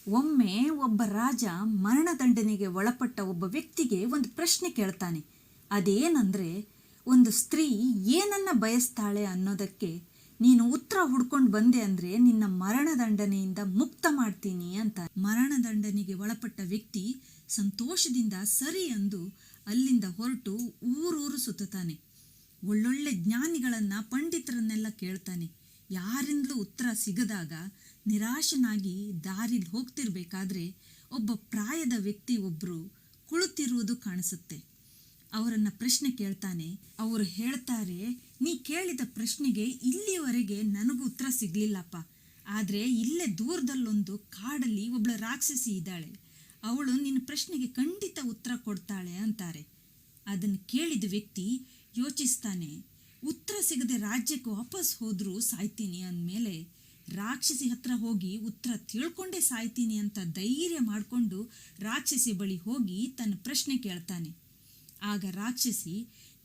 ಒಮ್ಮೆ ಒಬ್ಬ ರಾಜ ಮರಣದಂಡನೆಗೆ ಒಳಪಟ್ಟ ಒಬ್ಬ ವ್ಯಕ್ತಿಗೆ ಒಂದು ಪ್ರಶ್ನೆ ಕೇಳ್ತಾನೆ. ಅದೇನಂದ್ರೆ, ಒಂದು ಸ್ತ್ರೀ ಏನನ್ನ ಬಯಸ್ತಾಳೆ ಅನ್ನೋದಕ್ಕೆ ನೀನು ಉತ್ತರ ಹುಡ್ಕೊಂಡು ಬಂದೆ ಅಂದ್ರೆ ನಿನ್ನ ಮರಣದಂಡನೆಯಿಂದ ಮುಕ್ತ ಮಾಡ್ತೀನಿ ಅಂತ. ಮರಣದಂಡನೆಗೆ ಒಳಪಟ್ಟ ವ್ಯಕ್ತಿ ಸಂತೋಷದಿಂದ ಸರಿ ಅಂದು ಅಲ್ಲಿಂದ ಹೊರಟು ಊರೂರು ಸುತ್ತಾನೆ. ಒಳ್ಳೊಳ್ಳೆ ಜ್ಞಾನಿಗಳನ್ನ, ಪಂಡಿತರನ್ನೆಲ್ಲ ಕೇಳ್ತಾನೆ. ಯಾರಿಂದಲೂ ಉತ್ತರ ಸಿಗದಾಗ ನಿರಾಶನಾಗಿ ದಾರಿಲಿ ಹೋಗ್ತಿರ್ಬೇಕಾದ್ರೆ ಒಬ್ಬ ಪ್ರಾಯದ ವ್ಯಕ್ತಿ ಒಬ್ರು ಕುಳಿತಿರುವುದು ಕಾಣಿಸುತ್ತೆ. ಅವರನ್ನ ಪ್ರಶ್ನೆ ಕೇಳ್ತಾನೆ. ಅವರು ಹೇಳ್ತಾರೆ, ನೀ ಕೇಳಿದ ಪ್ರಶ್ನೆಗೆ ಇಲ್ಲಿವರೆಗೆ ನನಗೂ ಉತ್ತರ ಸಿಗ್ಲಿಲ್ಲಪ್ಪ. ಆದ್ರೆ ಇಲ್ಲೇ ದೂರದಲ್ಲೊಂದು ಕಾಡಲ್ಲಿ ಒಬ್ಳ ರಾಕ್ಷಸಿ ಇದ್ದಾಳೆ. ಅವಳು ನಿನ್ನ ಪ್ರಶ್ನೆಗೆ ಖಂಡಿತ ಉತ್ತರ ಕೊಡ್ತಾಳೆ ಅಂತಾರೆ. ಅದನ್ನು ಕೇಳಿದ ವ್ಯಕ್ತಿ ಯೋಚಿಸ್ತಾನೆ. ಉತ್ತರ ಸಿಗದೆ ರಾಜ್ಯಕ್ಕೆ ವಾಪಸ್ ಹೋದ್ರೂ ಸಾಯ್ತೀನಿ ಅಂದಮೇಲೆ ರಾಕ್ಷಸಿ ಹತ್ರ ಹೋಗಿ ಉತ್ತರ ತಿಳ್ಕೊಂಡೇ ಸಾಯ್ತೀನಿ ಅಂತ ಧೈರ್ಯ ಮಾಡಿಕೊಂಡು ರಾಕ್ಷಸಿ ಬಳಿ ಹೋಗಿ ತನ್ನ ಪ್ರಶ್ನೆ ಕೇಳ್ತಾನೆ. ಆಗ ರಾಕ್ಷಸಿ,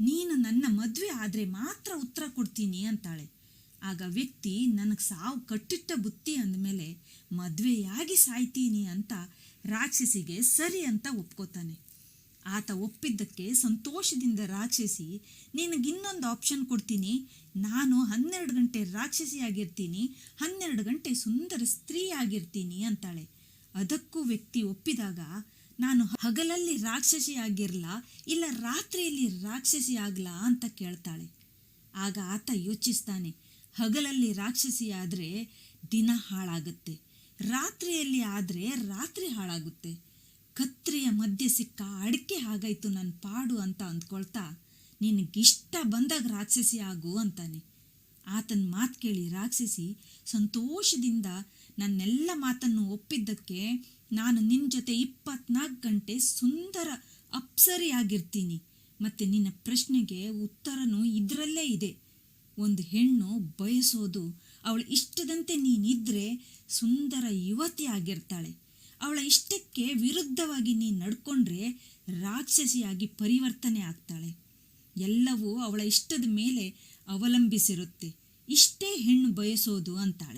ನೀನು ನನ್ನ ಮದುವೆ ಆದರೆ ಮಾತ್ರ ಉತ್ತರ ಕೊಡ್ತೀನಿ ಅಂತಾಳೆ. ಆಗ ವ್ಯಕ್ತಿ, ನನಗೆ ಸಾವು ಕಟ್ಟಿಟ್ಟ ಬುತ್ತಿ ಅಂದಮೇಲೆ ಮದುವೆಯಾಗಿ ಸಾಯ್ತೀನಿ ಅಂತ ರಾಕ್ಷಸಿಗೆ ಸರಿ ಅಂತ ಒಪ್ಕೋತಾನೆ. ಆತ ಒಪ್ಪಿದ್ದಕ್ಕೆ ಸಂತೋಷದಿಂದ ರಾಕ್ಷಸಿ, ನಿನಗಿನ್ನೊಂದು ಆಪ್ಷನ್ ಕೊಡ್ತೀನಿ, ನಾನು 12 ಗಂಟೆ ರಾಕ್ಷಸಿ ಆಗಿರ್ತೀನಿ, 12 ಗಂಟೆ ಸುಂದರ ಸ್ತ್ರೀ ಆಗಿರ್ತೀನಿ ಅಂತಾಳೆ. ಅದಕ್ಕೂ ವ್ಯಕ್ತಿ ಒಪ್ಪಿದಾಗ, ನಾನು ಹಗಲಲ್ಲಿ ರಾಕ್ಷಸಿ ಆಗಿರಲಾ ಇಲ್ಲ ರಾತ್ರಿಯಲ್ಲಿ ರಾಕ್ಷಸಿ ಆಗಲಾ ಅಂತ ಕೇಳ್ತಾಳೆ. ಆಗ ಆತ ಯೋಚಿಸ್ತಾನೆ. ಹಗಲಲ್ಲಿ ರಾಕ್ಷಸಿ ಆದರೆ ದಿನ ಹಾಳಾಗುತ್ತೆ, ರಾತ್ರಿಯಲ್ಲಿ ಆದರೆ ರಾತ್ರಿ ಹಾಳಾಗುತ್ತೆ. ಕತ್ರಿಯ ಮಧ್ಯೆ ಸಿಕ್ಕ ಅಡಿಕೆ ಹಾಗಾಯ್ತು ನನ್ನ ಪಾಡು ಅಂತ ಅಂದ್ಕೊಳ್ತಾ, ನಿನಗಿಷ್ಟ ಬಂದಾಗ ರಾಕ್ಷಸಿ ಆಗು ಅಂತಾನೆ. ಆತನ ಮಾತು ಕೇಳಿ ರಾಕ್ಷಸಿ ಸಂತೋಷದಿಂದ, ನನ್ನೆಲ್ಲ ಮಾತನ್ನು ಒಪ್ಪಿದ್ದಕ್ಕೆ ನಾನು ನಿನ್ನ ಜೊತೆ 24 ಗಂಟೆ ಸುಂದರ ಅಪ್ಸರಿಯಾಗಿರ್ತೀನಿ. ಮತ್ತು ನಿನ್ನ ಪ್ರಶ್ನೆಗೆ ಉತ್ತರನೂ ಇದರಲ್ಲೇ ಇದೆ. ಒಂದು ಹೆಣ್ಣು ಬಯಸೋದು ಅವಳ ಇಷ್ಟದಂತೆ ನೀನಿದ್ರೆ ಸುಂದರ ಯುವತಿ ಆಗಿರ್ತಾಳೆ. ಅವಳ ಇಷ್ಟಕ್ಕೆ ವಿರುದ್ಧವಾಗಿ ನೀನು ನಡ್ಕೊಂಡ್ರೆ ರಾಕ್ಷಸಿಯಾಗಿ ಪರಿವರ್ತನೆ ಆಗ್ತಾಳೆ. ಎಲ್ಲವೂ ಅವಳ ಇಷ್ಟದ ಮೇಲೆ ಅವಲಂಬಿಸಿರುತ್ತೆ. ಇಷ್ಟೇ ಹೆಣ್ಣು ಬಯಸೋದು ಅಂತಾಳೆ.